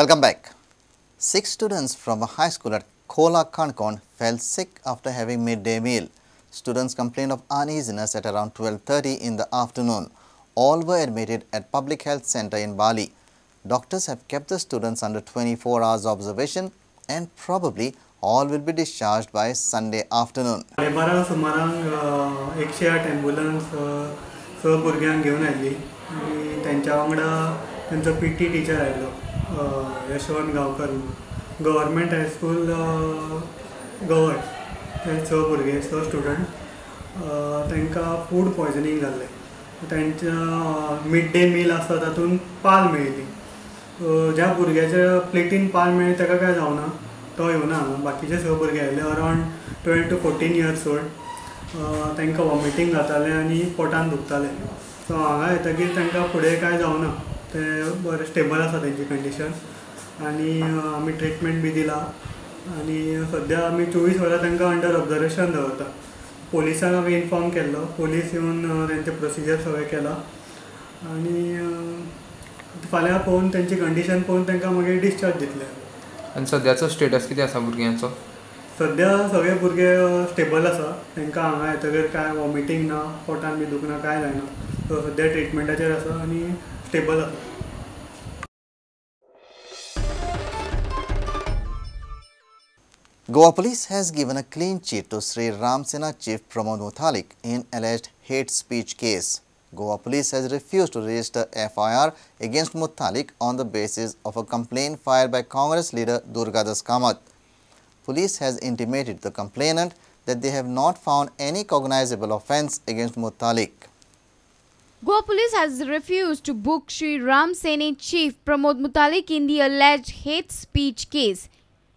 Welcome back. 6 students from a high school at Khola Kankon fell sick after having midday meal. Students complained of uneasiness at around 12:30 in the afternoon. All were admitted at Public Health Center in Bali. Doctors have kept the students under 24 hours observation and probably all will be discharged by Sunday afternoon. 12 सुमारांक 108 ambulance स भुरग्यांक घेवन आयिल्ली आनी तेंच्या वांगडा तेंचो PT teacher आयलो Yashwant Gaonkar government high school गवट ते 6 भुरगे 6 स्टुडंट तांकां फूड पॉयजनींग जाल्लें. तेंच्या मिड डे मील आसा तातूंत पाल मेळिल्ली. ज्या भुरग्याच्या प्लेटीन पाल मेळ्ळी ताका काय जावना, तो येवना. बाकीचे 6 भुरगे आयले अरावंड 12 to 14 years old. तांकां वॉमिटींग जातालें आनी पोटान दुखतालें. सो हांगा येतकीर तांकां फुडें काय जावना, ते बरें स्टेबल आसा तेंची कंडिशन आनी आमी ट्रिटमेंट बी दिला आनी सद्या आमी 24 वरां तांकां अंडर ऑब्जर्वेशन दवरता. पोलिसांक आमी इन्फॉर्म केल्लो, पोलीस येवन तेंचे प्रोसिजर सगळें केला आनी फाल्यां पळोवन तेंची कंडिशन पळोवन तांकां मागीर डिस्चार्ज दितले. आनी सद्याचो स्टेटस कितें आसा भुरग्यांचो? सद्या सगळे भुरगे स्टेबल आसा. तांकां हांगा येतकीर काय वॉमिटींग ना, पोटान बी दुखना, काय जायना. सो सद्या ट्रिटमेंटाचेर आसा आनी स्टेबल आसा. Goa police has given a clean chit to Sri Ram Sena chief Pramod Muthalik in alleged hate speech case. Goa police has refused to register FIR against Muthalik on the basis of a complaint filed by Congress leader Durgadas Kamath. Police has intimated the complainant that they have not found any cognizable offence against Muthalik. Goa police has refused to book Sri Ram Sena chief Pramod Muthalik in the alleged hate speech case.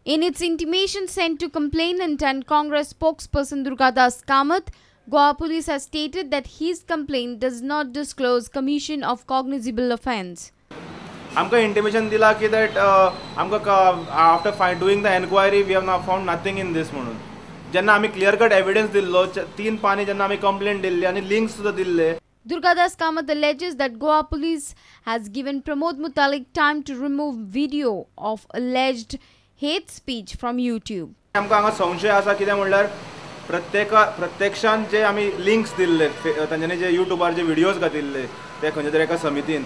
In its intimation sent to complainant and Congress spokesperson Durgadas Kamath, Goa police has stated that his complaint does not disclose commission of cognizable offence. आमकां intimation दिला की that आमकां after doing the enquiry we have now found nothing in this म्हणून. जेन्ना आमी clear cut evidence दिल्लो 3 पानी जेन्ना आमी कंप्लेंट दिल्ली आनी लिंक्स सुद्दां दिल्ले. Durgadas Kamath alleges that Goa police has given Pramod Muthalik time to remove video of alleged hate speech from YouTube. आमकां हांगा संशय आसा कितें म्हणल्यार प्रत्यक्षान जे आमी लिंक्स दिल्ले तांच्यांनी जे युट्यूबार जे व्हिडियोज घातिल्ले ते खंयच्या तरी एका समितीन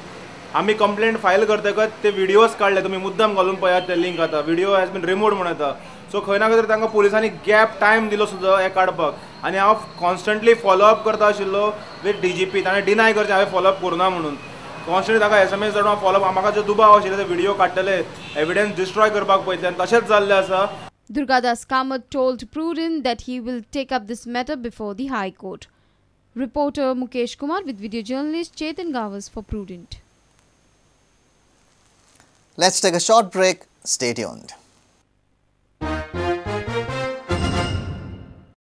आमी कंप्लेंट फायल करतकच ते व्हिडियोज काडले. तुमी मुद्दाम घालून पळयात ते लिंक आतां व्हिडियो हॅज बीन रिमूव्ड म्हणून येता. सो खंय ना खंय तरी तांकां पुलिसांनी गॅप टायम दिलो सुद्दां हें काडपाक आनी हांव कॉन्स्टंटली फॉलोअप करता आशिल्लो विथ DGP. ताणें डिनाय करचें हांवें फॉलोअप करुना म्हणून. कॉन्स्टंटली ताका SMS धाडून हांव फॉलोअप म्हाका जो दुबाव आशिल्लो ते व्हिडियो काडटले, एविडन्स डिस्ट्रॉय करपाक पळयतले आनी तशेंच जाल्लें आसा. Durgadas Kamath told Prudent that he will take up this matter before the High Court. Reporter Mukesh Kumar with video journalist Chetan Gavas for Prudent. Let's take a short break. Stay tuned.